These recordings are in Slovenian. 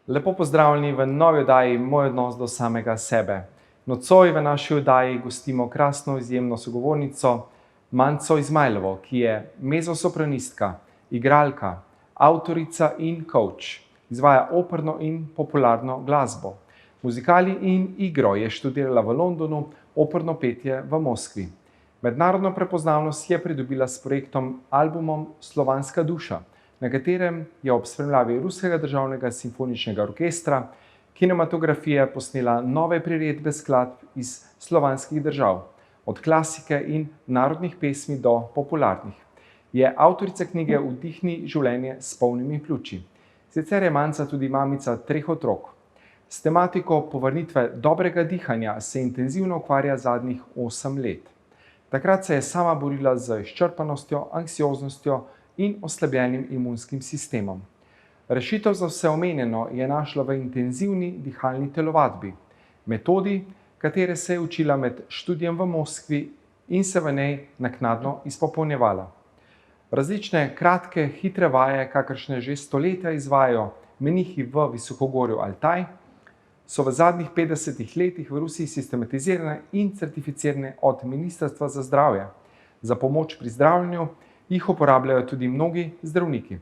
Lepo pozdravljeni v novi oddaji Moj odnos do samega sebe. Nocoj v naši oddaji gostimo krasno izjemno sogovornico Manco Izmajlovo, ki je mezzosopranistka, igralka, avtorica in coach. Izvaja operno in popularno glasbo. Muzikali in igro je študirala v Londonu, operno petje v Moskvi. Mednarodno prepoznavnost je pridobila s projektom albumom Slovanska duša, na katerem je ob spremljavi Ruskega državnega simfoničnega orkestra kinematografije posnela nove priredbe skladb iz slovanskih držav, od klasike in narodnih pesmi do popularnih. Je avtorica knjige Vdihni življenje s polnimi pljuči. Sicer je Manca tudi mamica 3 otrok. S tematiko povrnitve dobrega dihanja se intenzivno ukvarja zadnjih 8 let. Takrat se je sama borila z izčrpanostjo, anksioznostjo in oslabljenim imunskim sistemom. Rešitev za vse omenjeno je našla v intenzivni dihalni telovadbi, metodi, katere se je učila med študijem v Moskvi in se v njej naknadno izpopolnjevala. Različne kratke, hitre vaje, kakršne že stoletja izvajajo menihi v visokogorju Altaj, so v zadnjih 50 letih v Rusiji sistematizirane in certificirane od Ministrstva za zdravje. Za pomoč pri zdravljenju jih uporabljajo tudi mnogi zdravniki.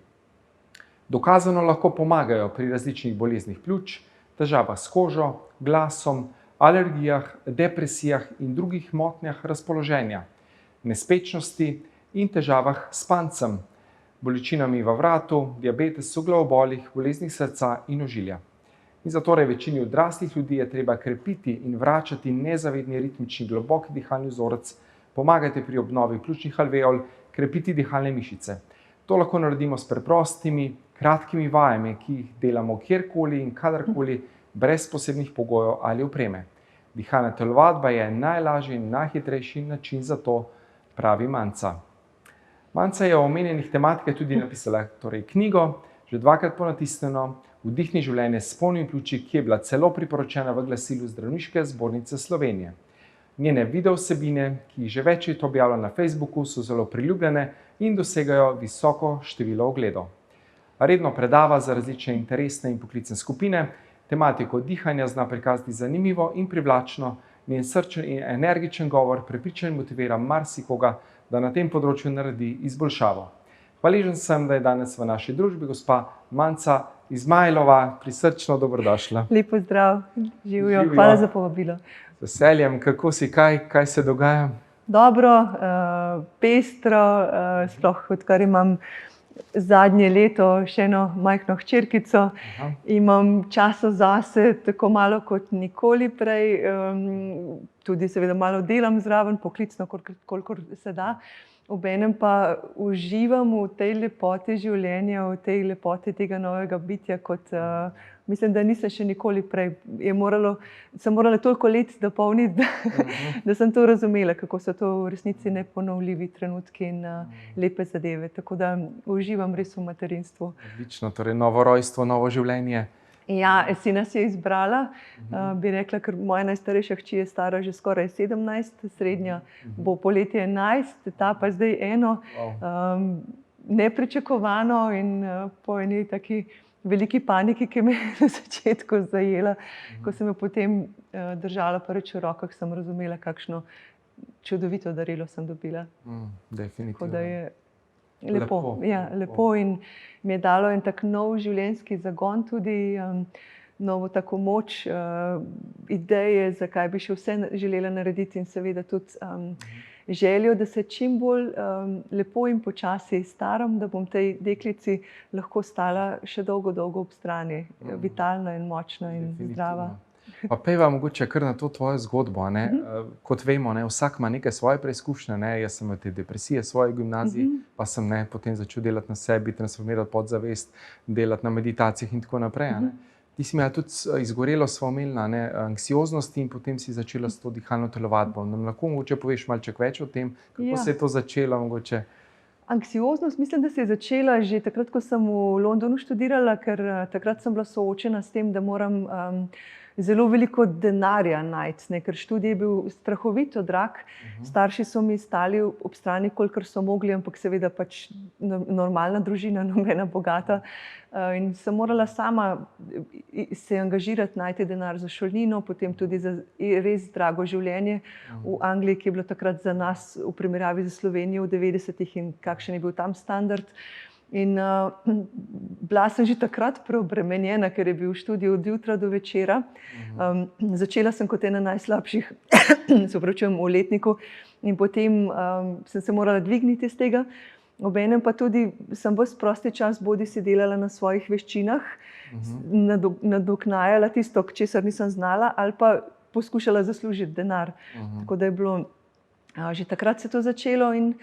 Dokazano lahko pomagajo pri različnih boleznih pljuč, težavah s kožo, glasom, alergijah, depresijah in drugih motnjah razpoloženja, nespečnosti in težavah s pancem, bolečinami v vratu, diabetesu, glavobolih, boleznih srca in ožilja. In zatorej večini odraslih ljudi je treba krepiti in vračati nezavedni ritmični globoki dihalni vzorec, pomagati pri obnovi pljučnih alveol, krepiti dihalne mišice. To lahko naredimo s preprostimi, kratkimi vajami, ki jih delamo kjerkoli in kadarkoli, brez posebnih pogojev ali opreme. Dihalna telovadba je najlažji in najhitrejši način za to, pravi Manca. Manca je o omenjenih tematikah tudi napisala knjigo, že 2-krat ponatisnjeno, Vdihni življenje s polnimi pljuči, ki je bila celo priporočena v glasilu Zdravniške zbornice Slovenije. Njene video vsebine, ki jih že več let objavlja na Facebooku, so zelo priljubljene in dosegajo visoko število ogledov. Redno predava za različne interesne in poklicne skupine, tematiko dihanja zna prikazati zanimivo in privlačno, njen srčen in energičen govor prepriča in motivira marsikoga, da na tem področju naredi izboljšavo. Hvaležen sem, da je danes v naši družbi gospa Manca Izmajlova. Prisrčno dobrodošla. Lep pozdrav, živjo. Hvala za povabilo. Z veseljem, kako si, kaj se dogaja? Dobro, pestro, sploh odkar imam zadnje leto še eno majhno hčerkico. Imam časa zase tako malo kot nikoli prej, tudi seveda malo delam zraven, poklicno, kolikor se da. Obenem pa uživam v tej lepoti življenja, v tej lepoti tega novega bitja, kot mislim, da nisem še nikoli prej. Sem morala toliko let dopolniti, da sem to razumela, kako so to v resnici neponovljivi trenutki in lepe zadeve. Tako da uživam res v materinstvu. Odlično, torej novo rojstvo, novo življenje. Ja, sina si je izbrala, bi rekla, ker moja najstarejša hči je stara že skoraj 17, srednja bo poleti 11, ta pa zdaj 1. Nepričakovano in po eni taki veliki paniki, ki me je na začetku zajela, ko sem jo potem držala prvič v rokah, sem razumela, kakšno čudovito darilo sem dobila. Definitivno. Tako da je lepo. Ja, lepo in mi je dalo en tak nov življenjski zagon, tudi novo tako moč, ideje, zakaj bi še vse želela narediti in seveda tudi željo, da se čim bolj lepo in počasi staram, da bom tej deklici lahko stala še dolgo, dolgo ob strani, vitalna in močna in zdrava. Pa pejva mogoče kar na to tvojo zgodbo. Kot vemo, vsak ima neke svoje preizkušnje. Jaz sem v te depresije svoje gimnaziji, pa sem potem začel delati na sebi, transformirati podzavest, delati na meditacijah in tako naprej. Ti si imela tudi izgorelo svojo omenila anksioznost in potem si začela s to dihalno telovadbo. Nam lahko mogoče poveš malček več o tem, kako se je to začelo mogoče? Anksioznost mislim, da se je začela že takrat, ko sem v Londonu študirala, ker takrat sem bila soočena s tem, da moram zelo veliko denarja najti, ne, ker študij je bil strahovito drag. Starši so mi stali ob strani, kolikor so mogli, ampak seveda pač normalna družina, nobena bogata. In sem morala sama se angažirati, najti denar za šolnino, potem tudi za res drago življenje v Angliji, ki je bilo takrat za nas v primerjavi z Slovenijo v 90-ih in kakšen je bil tam standard. In bila sem že takrat preobremenjena, ker je bil študij od jutra do večera. Začela sem kot ena najslabših, se opravičujem, v letniku in potem sem se morala dvigniti iz tega. Obenem pa tudi sem ves prosti čas bodisi delala na svojih veščinah, nadoknajala tisto, česar nisem znala, ali pa poskušala zaslužiti denar. Tako da je bilo, že takrat se to začelo in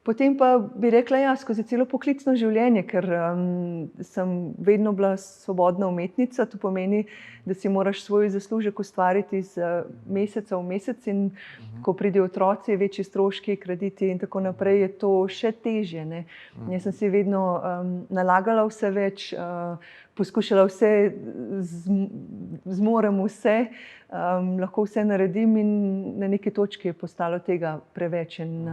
potem pa bi rekla, ja, skozi celo poklicno življenje, ker sem vedno bila svobodna umetnica, to pomeni, da si moraš svoj zaslužek ustvariti iz meseca v mesec in ko pridejo otroci, večji stroški, krediti in tako naprej, je to še težje, ne. Jaz sem si vedno nalagala vse več, poskušala vse, zmorem vse, lahko vse naredim in na neki točki je postalo tega preveč. In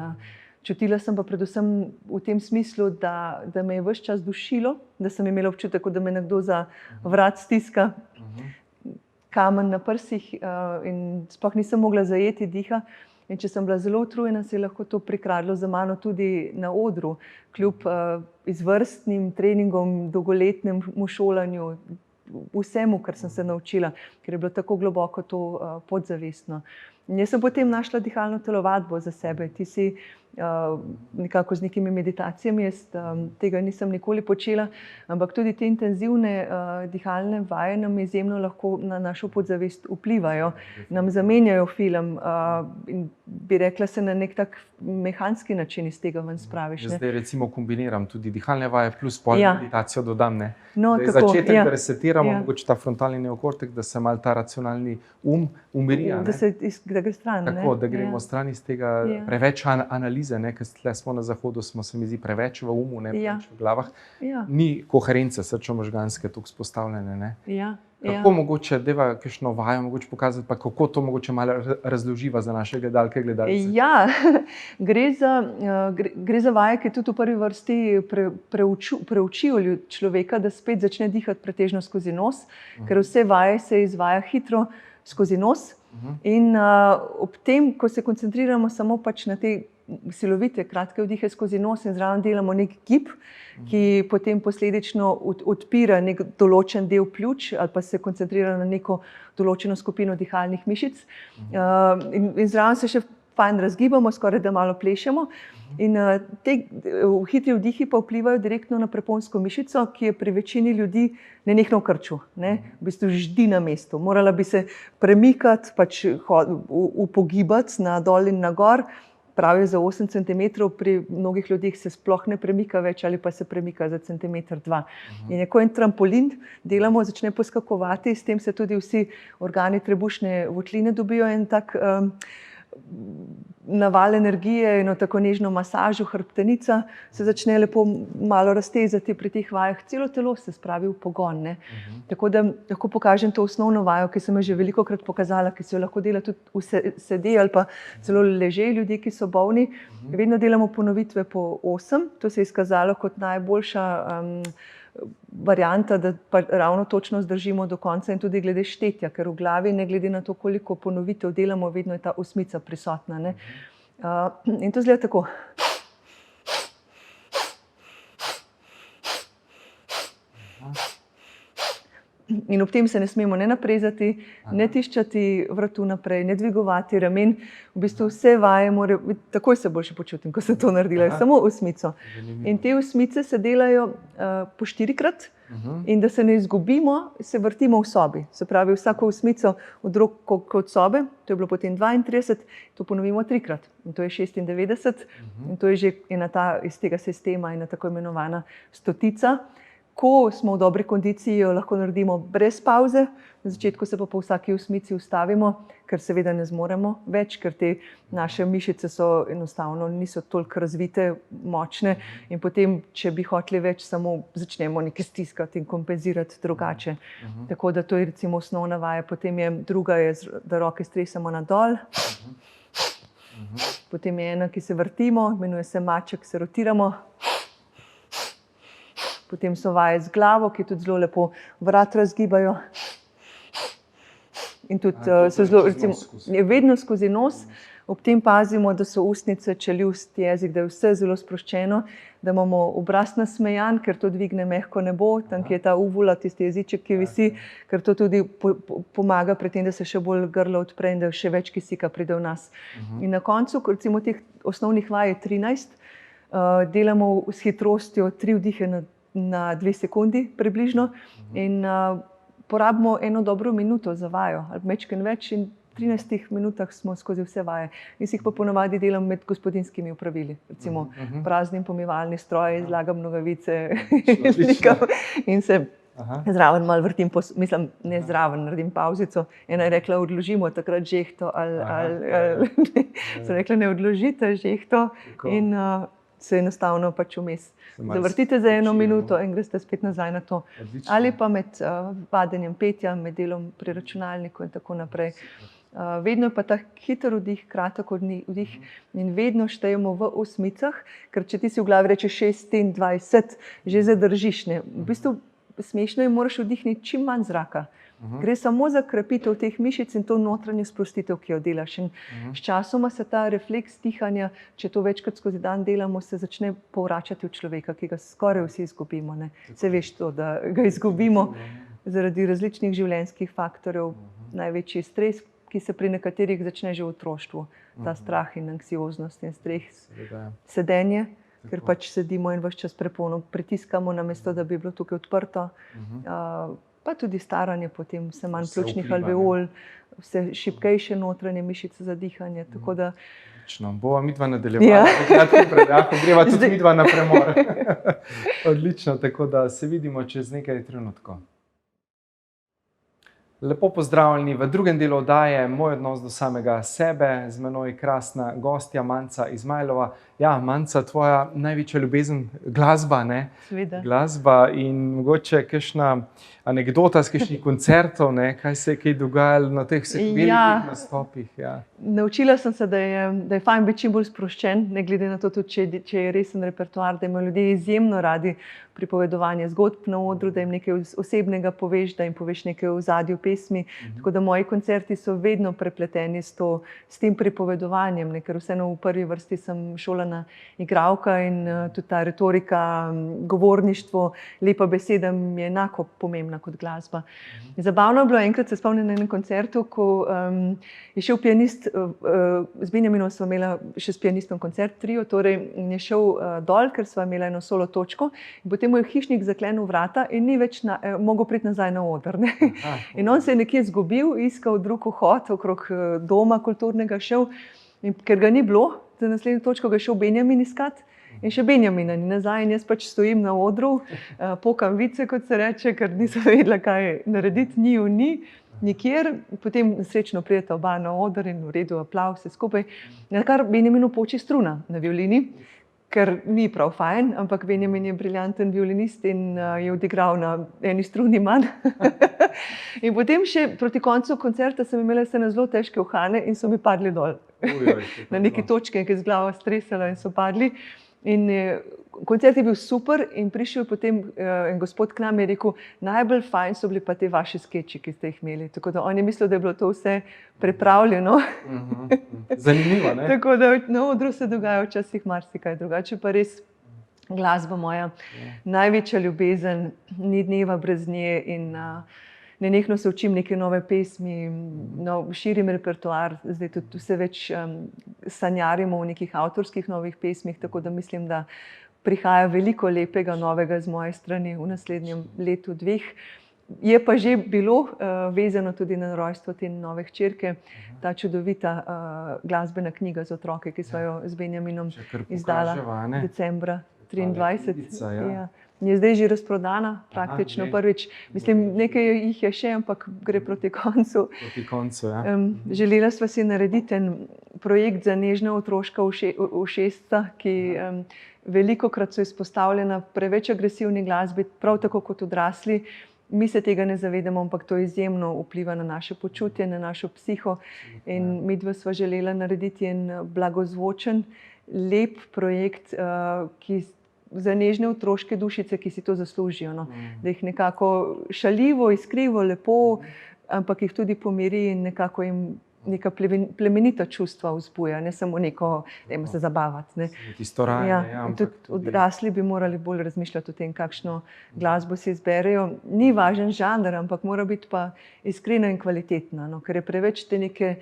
čutila sem pa predvsem v tem smislu, da me je ves čas dušilo, da sem imela občutek, da me nekdo za vrat stiska, kamen na prsih in sploh nisem mogla zajeti diha. In če sem bila zelo utrujena, se je lahko to prikradlo za mano tudi na odru, kljub izvrstnim treningom, dolgoletnemu šolanju, vsemu, kar sem se naučila, ker je bilo tako globoko to podzavestno. In jaz sem potem našla dihalno telovadbo za sebe. Ti si nekako z nekimi meditacijami, jaz tega nisem nikoli počela, ampak tudi te intenzivne dihalne vaje nam izjemno lahko na našo podzavest vplivajo, nam zamenjajo film in bi rekla se na nek tak mehanski način iz tega ven spraviš. Zdaj recimo kombiniram tudi dihalne vaje plus meditacijo dodam, ne. No, da je tako, začetek, da resetiramo mogoče ta frontalni neokortek, da se malo ta racionalni umiri. Da gre stran. Tako, da gremo stran iz tega preveč analize, ne, ker tle smo na zahodu, smo se mi zdi preveč v umu, ne, preveč v glavah. Ni koherence srčno-možganske toliko vzpostavljene, ne. Kako mogoče, deva kakšno vajo mogoče pokazati, pa kako to mogoče malo razloživa za naše gledalke, gledalce? Ja, gre za vaje, ki tudi v prvi vrsti preučijo človeka, da spet začne dihati pretežno skozi nos, ker vse vaje se izvaja hitro skozi nos. In ob tem, ko se koncentriramo samo pač na te silovite, kratke vdihe skozi nos in zraven delamo nek gib, ki potem posledično odpira nek določen del pljuč ali pa se koncentrira na neko določeno skupino dihalnih mišic. In zraven se še fajn razgibamo, skoraj da malo plešemo. In te hitri vdihi pa vplivajo direktno na preponsko mišico, ki je pri večini ljudi nenehno v krču, ne? V bistvu ždi na mestu. Morala bi se premikati, pač upogibati na dol in na gor. Pravijo za 8 centimetrov, pri mnogih ljudeh se sploh ne premika več ali pa se premika za centimeter, 2. In je ko en trampolin delamo, začne poskakovati, s tem se tudi vsi organi trebušne votline dobijo en tak naval energije, eno tako nežno masažo, hrbtenica se začne lepo malo raztezati pri teh vajah, celo telo se spravi v pogon, ne. Tako da lahko pokažem to osnovno vajo, ki sem jo že velikokrat pokazala, ki se jo lahko dela tudi sede ali pa celo leže ljudje, ki so bolni. Vedno delamo ponovitve po 8, to se je izkazalo kot najboljša varianta, da pa ravno točno zdržimo do konca in tudi glede štetja, ker v glavi, ne glede na to, koliko ponovitev delamo, vedno je ta osmica prisotna, ne. In to izgleda tako. In ob tem se ne smemo ne naprezati, ne tiščati vratu naprej, ne dvigovati ramen. V bistvu vse vaje morajo, takoj se boljše počutim, ko sem to naredila, samo osmico. In te osmice se delajo po 4-krat in da se ne izgubimo, se vrtimo v sobi. Se pravi, vsako osmico od drug kot sobe, to je bilo potem 32, to ponovimo 3-krat. In to je 96 in to je že ena ta iz tega sistema, ena tako imenovana stotica. ko smo v dobri kondiciji, jo lahko naredimo brez pavze, na začetku se pa po vsaki osmici ustavimo, ker seveda ne zmoremo več, ker te naše mišice so enostavno niso toliko razvite, močne in potem, če bi hoteli več, samo začnemo nekaj stiskati in kompenzirati drugače. Tako da to je recimo osnovna vaja, potem je druga, da roke stresamo nadol. Potem je ena, ki se vrtimo, imenuje se maček, se rotiramo. Potem so vaje z glavo, ki tudi zelo lepo vrat razgibajo. In tudi so zelo, recimo, vedno skozi nos. Ob tem pazimo, da so ustnice, čeljust, jezik, da je vse zelo sproščeno, da imamo obraz nasmejan, ker to dvigne mehko nebo, tam je ta uvula, tisti jeziček, ki visi, ker to tudi pomaga pri tem, da se še bolj grlo odpre in da še več kisika pride v nas. In na koncu, recimo teh osnovnih vaj je 13, delamo s hitrostjo 3 vdihe na 2 sekundi približno in porabimo eno dobro minuto za vajo, ali majčkeno več in v 13 minutah smo skozi vse vaje. In si jih pa ponavadi delam med gospodinjskimi opravili, recimo praznim pomivalni stroj, zlagam nogavice in se zraven malo vrtim, mislim, ne zraven, naredim pavzico. Ena je rekla, odložimo takrat žehto, ali sem rekla, ne odložite žehto in se enostavno pač vmes zavrtite za 1 minuto in greste spet nazaj na to. Ali pa med vadenjem petja, med delom pri računalniku in tako naprej. Vedno je pa ta hiter vdih, kratek vdih in vedno štejemo v osmicah, ker če ti si v glavi rečeš 26, že zadržiš. V bistvu smešno je, moraš vdihniti čim manj zraka. Gre samo za krepitev teh mišic in to notranjo sprostitev, ki jo delaš. In sčasoma se ta refleks dihanja, če to večkrat skozi dan delamo, se začne povračati v človeka, ki ga skoraj vsi izgubimo. Se veš to, da ga izgubimo zaradi različnih življenjskih faktorjev. Največji stres, ki se pri nekaterih začne že v otroštvu. Ta strah in anksioznost in stres. Sedenje, ker pač sedimo in ves čas prepono pritiskamo, namesto da bi bilo tukaj odprto. Pa tudi staranje, potem vse manj pljučnih alveol, vse šibkejše notranje mišice za dihanje. Tako da bova midva nadaljevala, greva tudi midva na premor. Odlično, tako da se vidimo čez nekaj trenutkov. Lepo pozdravljeni v drugem delu oddaje Moj odnos do samega sebe. Z menoj krasna gostja Manca Izmajlova. Ja, Manca, tvoja največja ljubezen, glasba, ne? Seveda. Glasba in mogoče kakšna anekdota s kakšnih koncertov, ne? Kaj se je kaj dogajalo na teh vseh velikih nastopih? Ja. Naučila sem se, da je fajn biti čim bolj sproščen, ne glede na to, tudi, če je resen repertoar, da imajo ljudje izjemno radi pripovedovanje zgodb na odru, da jim nekaj osebnega poveš, da jim poveš nekaj o ozadju pesmi. Tako da moji koncerti so vedno prepleteni s tem pripovedovanjem, ker vseeno v prvi vrsti sem šolana igralka in tudi ta retorika, govorništvo, lepa beseda mi je enako pomembna kot glasba. Zabavno je bilo, enkrat se spomnim na enem koncertu, ko je šel pianist, z Benjaminom sva imela še s pianistom koncert, trio, torej je šel dol, ker sva imela eno solo točko in potem mu je hišnik zaklenil vrata in ni več mogel priti nazaj na oder. In on se je nekje izgubil, iskal drug vhod okrog doma kulturnega šel in ker ga ni bilo, za naslednjo točko ga je šel Benjamin iskat in še Benjamina ni nazaj in jaz pač stojim na odru, pokam vice, kot se reče, ker nisem vedela, kaj narediti, ni nikjer. Potem srečno prideta oba na oder in v redu aplavz, vse skupaj. Nakar Benjaminu poči struna na violini, ker ni prav fajn, ampak Benjamin je briljanten violinist in je odigral na eni struni manj. In potem še proti koncu koncerta sem imela se na zelo težke uhane in so mi padli dol. Na neki točki, ki je z glavo stresala in so padli. In koncert je bil super in prišel potem en gospod k nam in je rekel, najbolj fajn so bili pa te vaši skeči, ki ste jih imeli. Tako da on je mislil, da je bilo to vse pripravljeno. Zanimivo, ne? Tako da na odru se dogaja včasih marsikaj, drugače pa res glasba moja največja ljubezen, ni dneva brez nje in nenehno se učim neke nove pesmi, širim repertoar, zdaj tudi vse več sanjarimo v nekih avtorskih novih pesmih, tako da mislim, da prihaja veliko lepega novega z moje strani v naslednjem letu, 2. Je pa že bilo vezano tudi na rojstvo te nove hčerke, ta čudovita glasbena knjiga za otroke, ki so jo z Benjaminom izdala decembra 23. je zdaj že razprodana, praktično glej. prvič. Mislim, nekaj jih je še, ampak gre proti koncu. Proti koncu, ja. Želela sva si narediti en projekt za nežna otroška ušesca, ki velikokrat so izpostavljena preveč agresivni glasbi, prav tako kot odrasli. Mi se tega ne zavedamo, ampak to izjemno vpliva na naše počutje, na našo psiho. In midva sva želela narediti en blagozvočen, lep projekt, za nežne otroške dušice, ki si to zaslužijo. No. Da jih nekako šaljivo, iskrivo, lepo, ampak jih tudi pomiri in nekako jim neka plemenita čustva vzbuja, ne samo neko, dajmo se zabavati. Ne. Tisto raje, Ja, in tudi odrasli bi morali bolj razmišljati o tem, kakšno glasbo si izberejo. Ni važen žanr, ampak mora biti pa iskrena in kvalitetna, no, ker je preveč te neke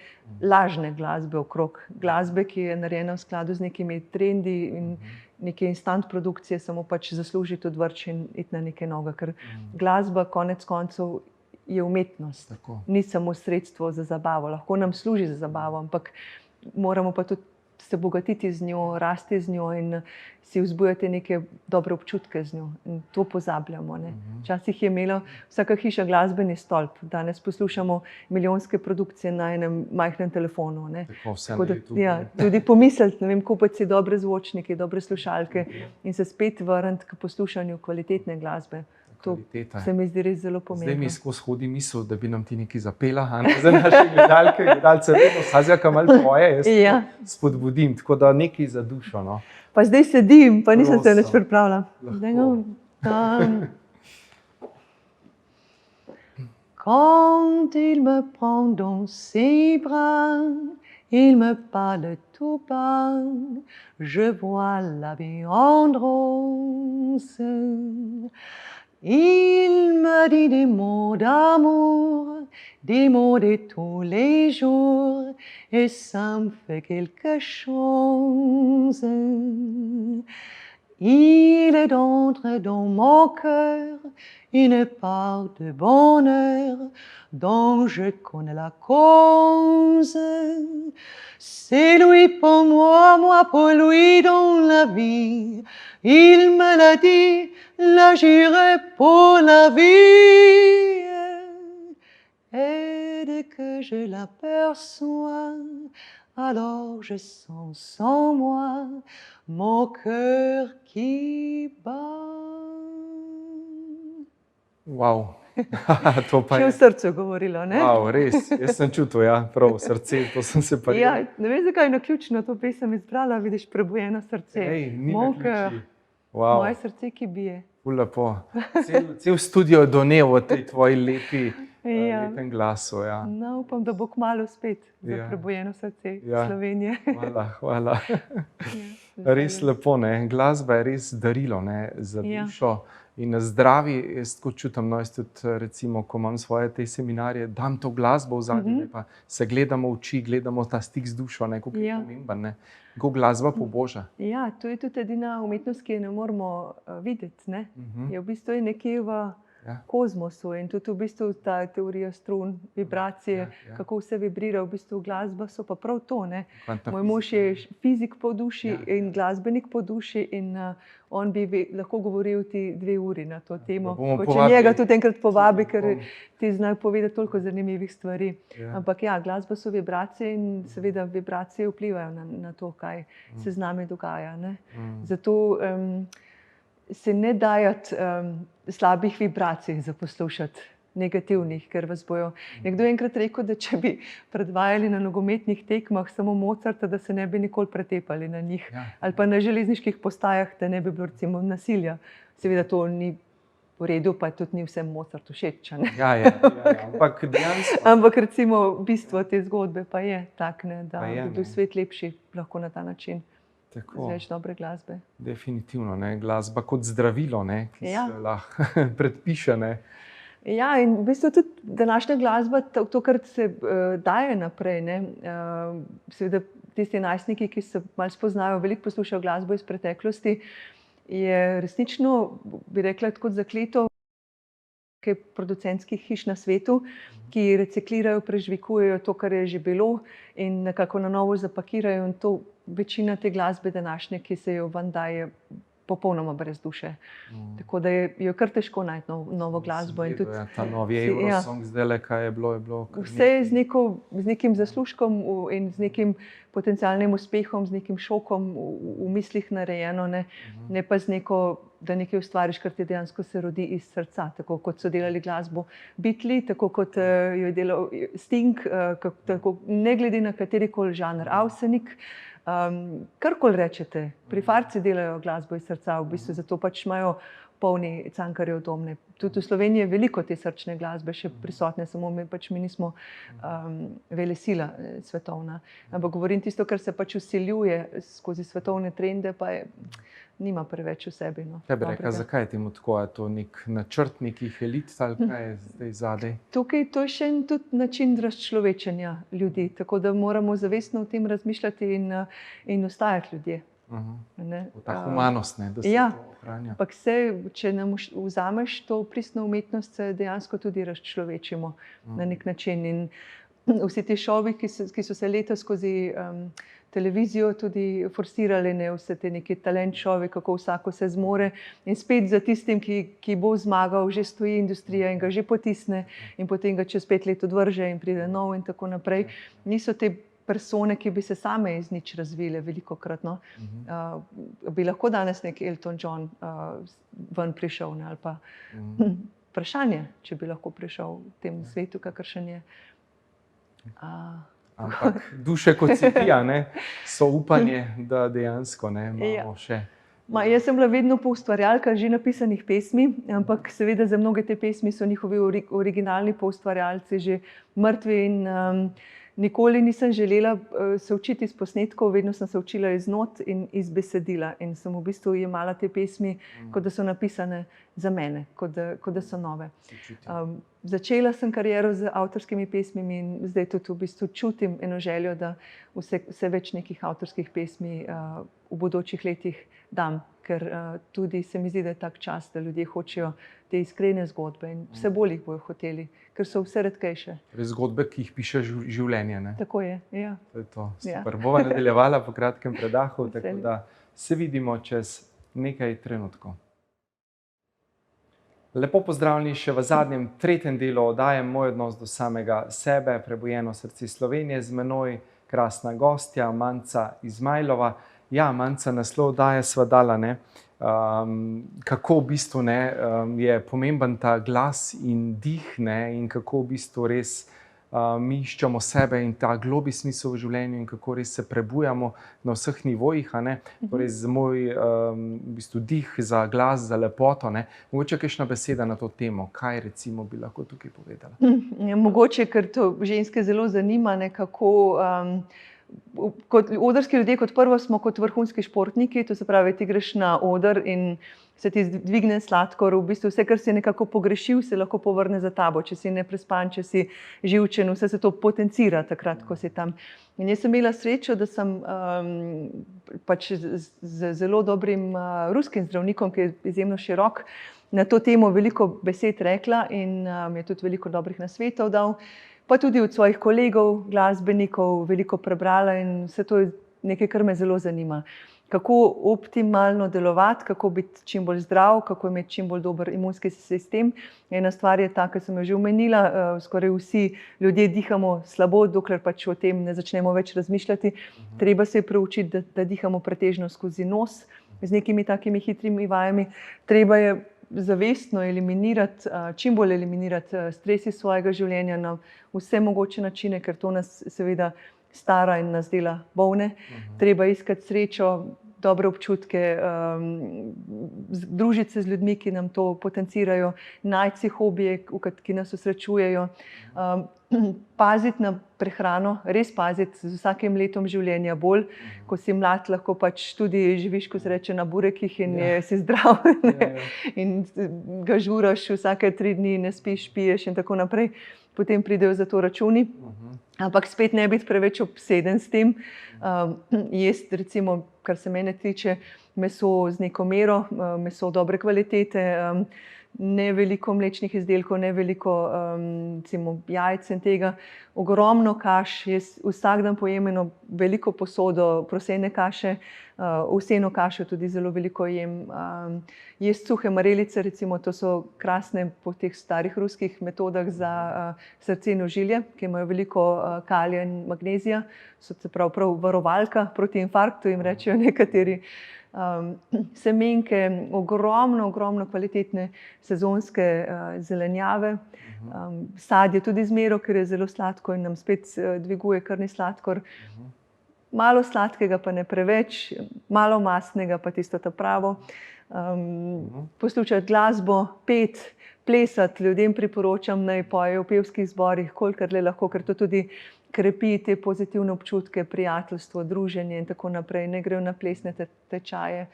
lažne glasbe okrog. Glasbe, ki je narejena v skladu z nekimi trendi in neke instant produkcije, samo pač zaslužiti odvrč in iti na neke noge, ker glasba konec koncev je umetnost. Tako. Ni samo sredstvo za zabavo, lahko nam služi za zabavo, ampak moramo pa tudi se bogatiti z njo, rasti z njo in si vzbujati neke dobre občutke z njo. In to pozabljamo. Ne. Včasih je imela vsaka hiša glasbeni stolp, danes poslušamo milijonske produkcije na enem majhnem telefonu. Ne. Tako, vse Tako na da, YouTubeu. ja, tudi pomisliti, ne vem, kupiti si dobre zvočnike, dobre slušalke in se spet vrniti k poslušanju kvalitetne glasbe. To Kvaliteta. se mi zdi res zelo Zdaj pomembno. mi skozi hodi misel, da bi nam ti nekaj zapela, a ne, za naše gledalke, gledalce, vedno Hazja, ki malo poje, jaz Ja. spodbudim, tako da nekaj za dušo, no. Pa zdaj sedim, pa nisem se Prosim. nič pripravila. Lahko. Quand il me prend dans ses bras, il me parle tout bas, je vois la vie en rose. Il me dit des mots d'amour, des mots de tous les jours, et ça me fait quelque chose. Il est d'entre dans mon cœur une part de bonheur dont je connais la cause. C'est lui pour moi, moi pour lui dans la vie. Il me l'a dit, l'a juré pour la vie. Et dès que je l'aperçois, alors je sens en moi mon cœur qui bat. Wow. To pa Še v je. srcu govorilo, ne? Wow, res, jaz sem čutil, ja, prav, srce, to sem se pa Ja, ne vem, zakaj je naključno to pesem izbrala, vidiš, prebujeno srce. Ej, ni Moj naključij. cœur, Wow, moje srce, ki bije. ful lepo. Cel studio donev v tej tvoji Ja. lepem glasu, ja. No, upam, da bo kmalu spet za Ja. prebujeno srce Ja. Slovenije. Hvala, hvala. Ja, Res lepo, ne. Glasba je res darilo, ne, za Ja. dušo in zdravi. Jaz tako čutim, no, jaz tudi, recimo, ko imam svoje te seminarje, dam to glasbo v zadnje, pa se gledamo v oči, gledamo ta stik z dušo, ne, kako je Ja. pomemben, ne. Kako glasba poboža. Ja, to je tudi edina umetnost, ki je ne moremo videti. Ne? Je v bistvu je nekje v Ja. kozmosu in tudi v bistvu ta teorija strun, vibracije, Ja. kako vse vibrira, v bistvu glasba so pa prav to. Ne? Kvantna Moj mož je fizik po duši Ja. in glasbenik po duši in on bi lahko govoril ti 2 uri na to temo. bomo Če povabili. njega tudi enkrat povabi, ker Bom. ti zna povedati toliko zanimivih stvari. Ja. Ampak ja, glasba so vibracije in seveda vibracije vplivajo na to, kaj se z nami dogaja. Ne? Zato se ne dajati slabih vibracij za poslušati, negativnih, ker vas bojo. Nekdo je enkrat rekel, da če bi predvajali na nogometnih tekmah samo Mozarta, da se ne bi nikoli pretepali na njih. Ja. Ali pa na železniških postajah, da ne bi bilo recimo nasilja. Seveda to ni v redu, pa tudi ni vsem Mozartu všeč. Ja, ja, ampak dejansko. Ampak recimo bistvo te zgodbe pa je tak, ne, da Pa je, bi bil ne. svet lepši lahko na ta način. Tako, Z več dobre glasbe. definitivno, ne, glasba kot zdravilo, ne, ki Ja. se lahko predpiše, ne. Ja, in v bistvu tudi današnja glasba, to, kar se daje naprej. Ne, seveda tisti najstniki, ki se malo spoznajo, veliko poslušajo glasbo iz preteklosti, je resnično, bi rekla, tako zakleto producentskih hiš na svetu, ki reciklirajo, prežvikujejo to, kar je že bilo in nekako na novo zapakirajo in to večina te glasbe današnje, ki se jo ven daje, popolnoma brez duše. Tako da jo kar težko najti novo glasbo. In tudi, ta novi Eurosong, zdaj kaj je bilo. Vse je z nekim zaslužkom in z nekim potencialnim uspehom, z nekim šokom v mislih narejeno, ne pa z neko, da nekaj ustvariš, kar ti dejansko se rodi iz srca, tako kot so delali glasbo Beatli, tako kot jo je delal Sting, tako, ne glede na katerikoli žanr, Avsenik, karkoli rečete, pri Farci delajo glasbo iz srca, v bistvu zato pač imajo polni Cankarjev dom. Tudi v Sloveniji je veliko te srčne glasbe še prisotne, samo mi nismo velesila svetovna. Ampak govorim tisto, kar se pač vsiljuje skozi svetovne trende, pa nima preveč v sebi. Kaj bi rekla, zakaj je temu tako? Je to nek načrt nekih elit ali kaj je zdaj zadaj? Tukaj to je še en tudi način razčlovečenja ljudi, tako da moramo zavestno o tem razmišljati in ostajati ljudje. Ta humanost, da se to ohranja. Ampak če nam vzameš to pristno umetnost, se dejansko tudi razčlovečimo na nek način. In vsi ti šovi, ki so se leta skozi televizijo tudi forsirali, vse te neki talent šovi, kako vsako se zmore. In spet za tistim, ki bo zmagal, že stoji industrija in ga že potisne in potem ga čez 5 let odvrže in pride nov in tako naprej. Niso te persone, ki bi se same iz nič razvile velikokrat. Bi lahko danes nek Elton John ven prišel, ali pa vprašanje, če bi lahko prišel v tem svetu, kakršen je. Ampak duše kot si ti, so upanje, da dejansko imamo še. Jaz sem bila vedno poustvarjalka že napisanih pesmi, ampak seveda za mnoge te pesmi so njihovi originalni poustvarjalci že mrtvi in nikoli nisem želela se učiti iz posnetkov, vedno sem se učila iz not in iz besedila in sem v bistvu jemala te pesmi, kot da so napisane za mene, kot da so nove. Začela sem kariero z avtorskimi pesmimi in zdaj tudi v bistvu čutim eno željo, da vse več nekih avtorskih pesmi v bodočih letih dam, ker tudi se mi zdi, da je tak čas, da ljudje hočejo te iskrene zgodbe in vse bolj jih bojo hoteli, ker so vse redkejše. Zgodbe, ki jih piše življenje. Tako je, ja. To je to. Super. Bova nadaljevala po kratkem predahu, tako da se vidimo čez nekaj trenutkov. Lepo pozdravljeni še v zadnjem, tretjem delu oddaje Moj odnos do samega sebe, Prebujeno srce Slovenije, z menoj krasna gostja, Manca Izmajlova. Ja, Manca, naslov oddaje sva dala, kako v bistvu je pomemben ta glas in dih in kako v bistvu res mi iščemo sebe in ta globi smisel v življenju in kako res se prebujamo na vseh nivojih. Torej, za moj v bistvu dih, za glas, za lepoto. Mogoče kakšna beseda na to temo, kaj recimo bi lahko tukaj povedala? Mogoče, ker to ženske zelo zanima, kako kot odrski ljudje, kot prvo smo kot vrhunski športniki, to se pravi, ti greš na oder in se ti dvigne sladkor, v bistvu vse, kar si nekako pogrešil, se lahko povrne za tabo, če si neprespan, če si živčen, vse se to potencira takrat, ko si tam. In jaz sem imela srečo, da sem pač z zelo dobrim ruskim zdravnikom, ki je izjemno širok, na to temo veliko besed rekla in mi je tudi veliko dobrih nasvetov dal. Pa tudi od svojih kolegov, glasbenikov, veliko prebrala in vse to je nekaj, kar me zelo zanima. Kako optimalno delovati, kako biti čim bolj zdrav, kako imeti čim bolj dober imunski sistem. Ena stvar je ta, ki sem jo že omenila, skoraj vsi ljudje dihamo slabo, dokler pač o tem ne začnemo več razmišljati. Treba se je preučiti, da dihamo pretežno skozi nos, z nekimi takimi hitrimi vajami. Treba je zavestno eliminirati, čim bolj eliminirati stres iz svojega življenja na vse mogoče načine, ker to nas seveda stara in nas dela bolne. Treba iskati srečo, dobre občutke, družiti se z ljudmi, ki nam to potencirajo, najti si hobije, ki nas osrečujejo, paziti na prehrano, res paziti z vsakim letom življenja bolj. Ko si mlad, lahko pač tudi živiš, ko se reče, na burekih in si zdrav in ga žuraš vsake 3 dni, ne spiš, piješ in tako naprej. Potem pridejo za to računi. Ampak spet ne biti preveč obseden s tem. Jesti, recimo, kar se mene tiče, meso z neko mero, meso dobre kvalitete, ne veliko mlečnih izdelkov, ne veliko recimo jajc in tega, ogromno kaš. Jaz vsak dan pojem eno veliko posodo prosene kaše, ovseno kašo tudi zelo veliko jem. Jaz suhe marelice, recimo, to so krasne po teh starih ruskih metodah za srce in ožilje, ki imajo veliko kalija in magnezija, so se prav varovalka proti infarktu, jim rečejo nekateri. Semenke, ogromno kvalitetne sezonske zelenjave, sadje tudi zmero, ker je zelo sladko in nam spet dviguje krvni sladkor. Malo sladkega, pa ne preveč, malo mastnega, pa tisto ta pravo. Poslušati glasbo, plesati, ljudem priporočam, naj pojejo v pevskih zborih, kolikor le lahko, ker to tudi krepi te pozitivne občutke, prijateljstvo, druženje in tako naprej, ne grejo na plesne tečaje.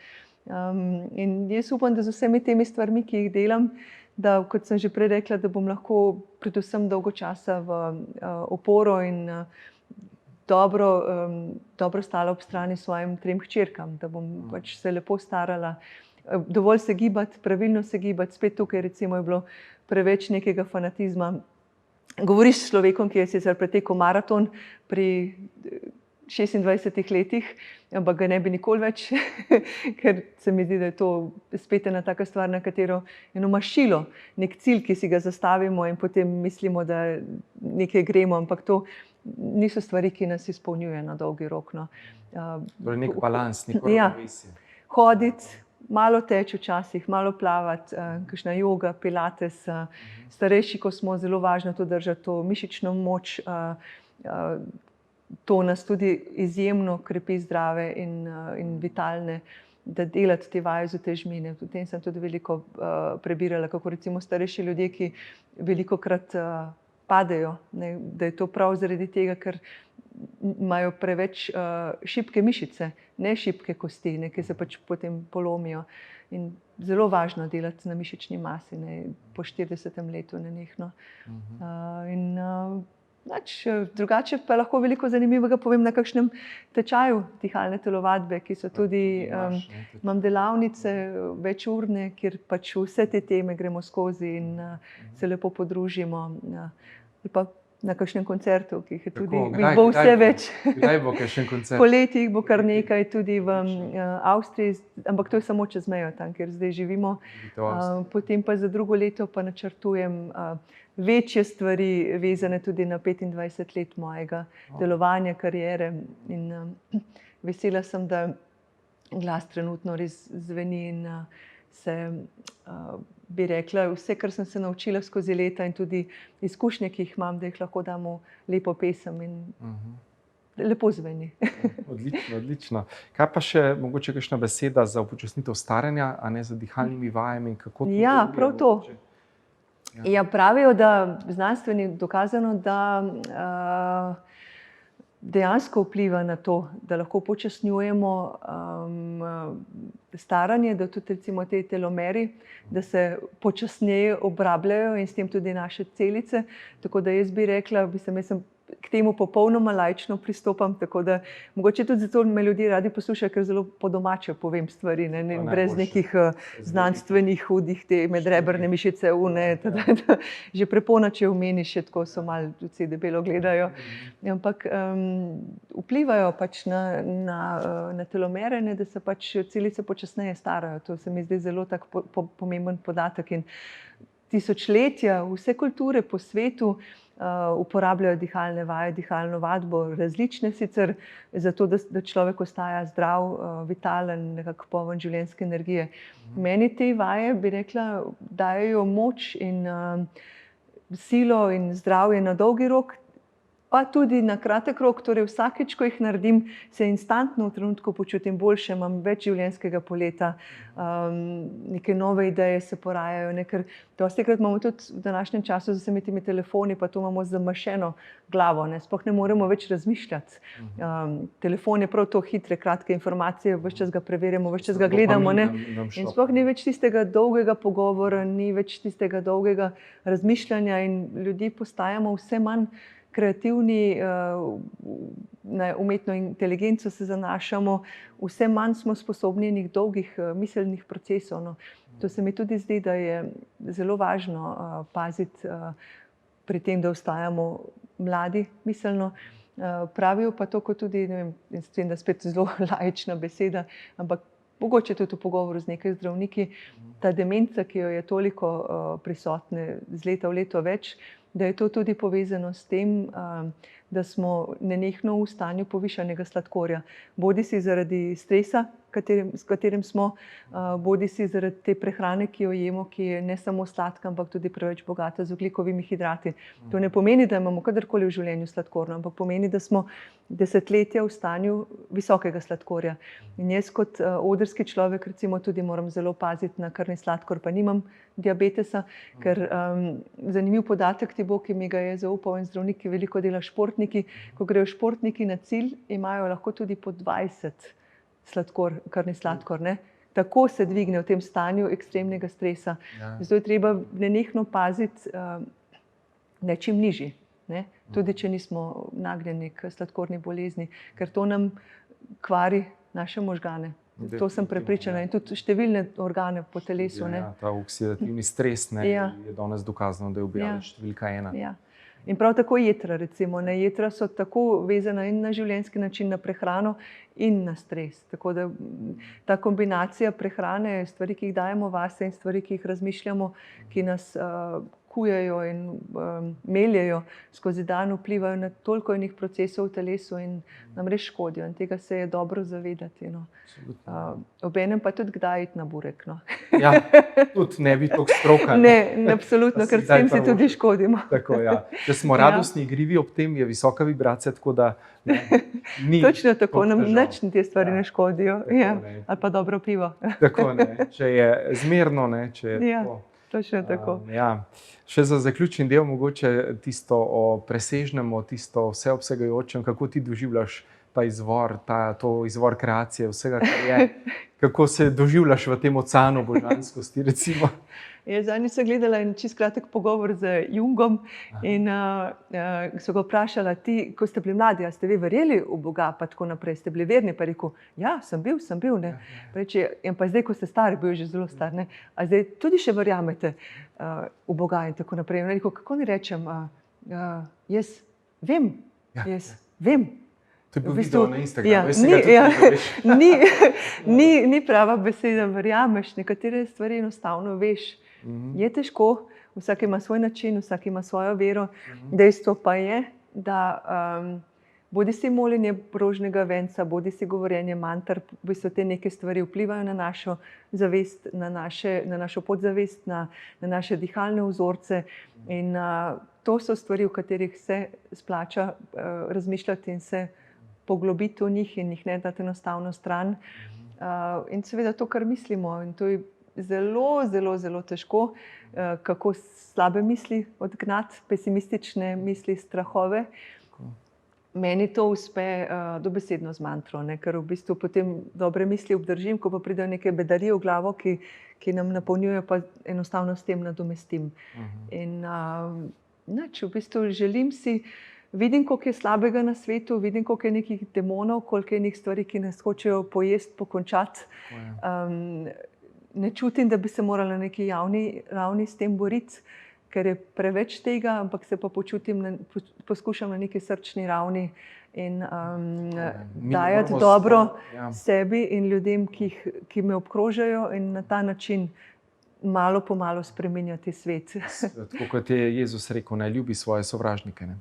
In jaz upam, da z vsemi temi stvarmi, ki jih delam, da, kot sem že prej rekla, da bom lahko predvsem dolgo časa v oporo in dobro stala ob strani svojim 3 hčerkam, da bom pač se lepo starala, dovolj se gibati, pravilno se gibati. Spet tukaj recimo je bilo preveč nekega fanatizma. Govoriš s človekom, ki je sicer pretekel maraton pri 26 letih, ampak ga ne bi nikoli več, ker se mi zdi, da je to spet ena taka stvar, na katero eno mašilo, nek cilj, ki si ga zastavimo in potem mislimo, da nekaj gremo, ampak to niso stvari, ki nas izpolnjujejo na dolgi rok. Torej nek balans, neko ravnovesje. Hoditi, malo teči včasih, malo plavati, kakšna joga, pilates. Starejši, ko smo, zelo važno to držati, to mišično moč. To nas tudi izjemno krepi zdrave in vitalne, da delati te vaje z utežmine. O tem sem tudi veliko prebirala, kako recimo starejši ljudje, ki velikokrat padejo, da je to prav zaradi tega, ker imajo preveč šibke mišice, ne šibke kosti, ki se pač potem polomijo. In zelo važno delati na mišični masi, po 40. letu nenehno. Drugače pa lahko veliko zanimivega povem na kakšnem tečaju dihalne telovadbe, ki so tudi, imam delavnice večurne, kjer pač vse te teme gremo skozi in se lepo podružimo. Ali pa na kakšnem koncertu, ki jih je tudi, bo vse več. Kdaj bo kakšen koncert? Poleti jih bo kar nekaj, tudi v Avstriji, ampak to je samo čez mejo, tam, kjer zdaj živimo. Potem pa za drugo leto pa načrtujem večje stvari, vezane tudi na 25 let mojega delovanja, kariere. In vesela sem, da glas trenutno res zveni in se, bi rekla, vse, kar sem se naučila skozi leta in tudi izkušnje, ki jih imam, da jih lahko damo lepo pesem in lepo zveni. Odlično. Kaj pa še mogoče kakšna beseda za upočasnitev staranja, a ne za dihalnimi vajami? Ja, prav to. Ja, pravijo, da znanstveni dokazano, da dejansko vpliva na to, da lahko počasnjujemo staranje, da tudi recimo te telomeri, da se počasneje obrabljajo in s tem tudi naše celice. Tako da jaz bi rekla, jaz sem k temu popolnoma laično pristopam, tako da mogoče tudi zato me ljudje radi poslušajo, ker zelo po domače povem stvari, brez nekih znanstvenih hudih, te medrebrne mišice, že prepona, če omeniš, tako so malo vsi debelo gledajo. Ampak vplivajo pač na telomere, da se pač celice počasneje starajo. To se mi zdi zelo tak pomemben podatek in tisočletja vse kulture po svetu uporabljajo dihalne vaje, dihalno vadbo, različne sicer, zato da človek ostaja zdrav, vitalen, nekako poln življenjske energije. Meni te vaje, bi rekla, dajejo moč in silo in zdravje na dolgi rok, pa tudi na kratek rok. Torej vsakič, ko jih naredim, se instantno v trenutku počutim boljše, imam več življenjskega poleta, neke nove ideje se porajajo, ker dostikrat imamo tudi v današnjem času z vsemi temi telefoni, pa to imamo zamašeno glavo, sploh ne moremo več razmišljati. Telefon je prav to hitre, kratke informacije, ves čas ga preverjamo, ves čas ga gledamo, in sploh ni več tistega dolgega pogovora, ni več tistega dolgega razmišljanja in ljudje postajamo vse manj kreativni, na umetno inteligenco se zanašamo, vse manj smo sposobni dolgih miselnih procesov. To se mi tudi zdi, da je zelo važno paziti pri tem, da ostajamo mladi miselno. Pravijo pa to, kot tudi, ne vem, jaz vem, da spet zelo laična beseda, ampak mogoče tudi v pogovoru z nekaj zdravniki, ta demenca, ki jo je toliko prisotna z leta v leto več, da je to tudi povezano s tem, da smo nenehno v stanju povišanega sladkorja. Bodisi zaradi stresa, s katerim smo, bodisi zaradi te prehrane, ki jo jemo, ki je ne samo sladka, ampak tudi preveč bogata z ogljikovimi hidrati. To ne pomeni, da imamo kadarkoli v življenju sladkorno, ampak pomeni, da smo desetletja v stanju visokega sladkorja. In jaz kot odrski človek recimo tudi moram zelo paziti na krvni sladkor, pa nimam diabetesa, ker zanimiv podatek ti bo, ki mi ga je zaupal en zdravnik, ki veliko dela športniki. Ko grejo športniki na cilj, imajo lahko tudi po 20 krvni sladkor. Ne? Tako se dvigne v tem stanju ekstremnega stresa. Zato je treba nenehno paziti na čim nižji. Ne? Tudi če nismo nagnjeni k sladkorni bolezni, ker to nam kvari naše možgane. To sem prepričana in tudi številne organe po telesu. Ja, ta oksidativni stres je danes dokazano, da je ubijalec številka 1. Ja. In prav tako jetra, recimo. Jetra so tako vezana in na življenjski način, na prehrano in na stres. Tako da ta kombinacija prehrane, stvari, ki jih dajemo vase in stvari, ki jih razmišljamo, ki nas kujejo in meljejo skozi dan, vplivajo na toliko enih procesov v telesu in nam res škodijo. In tega se je dobro zavedati. No. Obenem pa tudi kdaj iti na burek. No. Ja, tudi ne bi toliko stroka. Ne, absolutno, ker s tem si tudi škodimo. Tako, ja. Če smo radostni, igrivi, ob tem je visoka vibracija, tako da ni. Točno tako, nam nič te stvari ne škodijo. Ali pa dobro pivo. Tako, ne. Če je zmerno, ne, če je tako. Točno tako. Še za zaključni del, mogoče tisto o presežnem, tisto vseobsegajočem, kako ti doživljaš ta izvor, to izvor kreacije, vsega, kar je. Kako se doživljaš v tem oceanu božanskosti, recimo? Zadnjič sem gledala en čisto kratek pogovor z Jungom in so ga vprašala, ti, ko ste bili mladi, a ste vi verjeli v Boga, pa tako naprej, ste bili verni? Pa je rekel, ja, sem bil. Ne. In pa zdaj, ko ste stari, bil je že zelo star, ne. A zdaj tudi še verjamete v Boga in tako naprej. In je rekel, kako naj rečem, jaz vem. To je bil video na Instagramu. Ni prava beseda, verjameš, nekatere stvari enostavno veš. Je težko, vsak ima svoj način, vsak ima svojo vero. Dejstvo pa je, da bodi si moljenje rožnega venca, bodi si govorjenje mantar, v bistvu te neke stvari vplivajo na našo zavest, na našo podzavest, na naše dihalne vzorce. In to so stvari, v katerih se splača razmišljati in se poglobiti v njih in jih ne dati enostavno stran. In seveda to, kar mislimo. In to je zelo, zelo, zelo težko, kako slabe misli odgnati, pesimistične misli, strahove. Meni to uspe dobesedno z mantro, ne? Ker v bistvu potem dobre misli obdržim, ko pa pridejo neke bedarije v glavo, ki nam napolnjujejo, pa enostavno s tem nadomestim. In v bistvu želim si, vidim, koliko je slabega na svetu, vidim, koliko je nekih demonov, koliko je nekih stvari, ki nas hočejo pojesti, pokončati. Ne čutim, da bi se morala na neki javni ravni s tem boriti, ker je preveč tega, ampak se pa poskušam na neki srčni ravni in dajati dobro sebi in ljudem, ki me obkrožajo, in na ta način malo po malo spreminjati svet. Tako kot je Jezus rekel, naj ljubi svoje sovražnike. Ne?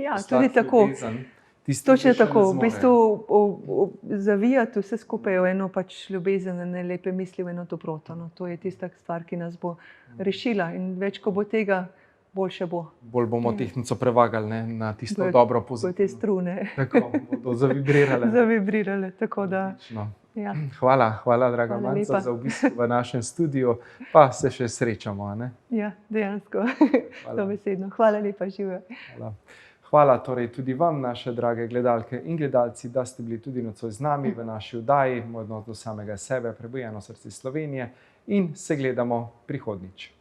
Ja, tudi tako. Točno tako, v bistvu zavijati vse skupaj v eno ljubezen, ne lepe misli, v eno dobroto. No. To je tista stvar, ki nas bo rešila. In več, ko bo tega, boljše bo. Bolj bomo tehtnico prevagali, ne, na tisto dobro pozitivno. Bo te strune. Tako, bodo zavibrirale. Zavibrirale, tako da. Ja. Hvala, draga Manca, za obisk v našem studiu, pa se še srečamo. Ne? Ja, dejansko. Dobesedno. Hvala lepa, živjo. Hvala torej tudi vam, naše drage gledalke in gledalci, da ste bili tudi nocoj z nami v naši oddaji Moj odnos do samega sebe, prebujeno srce Slovenije, in se gledamo prihodnjič.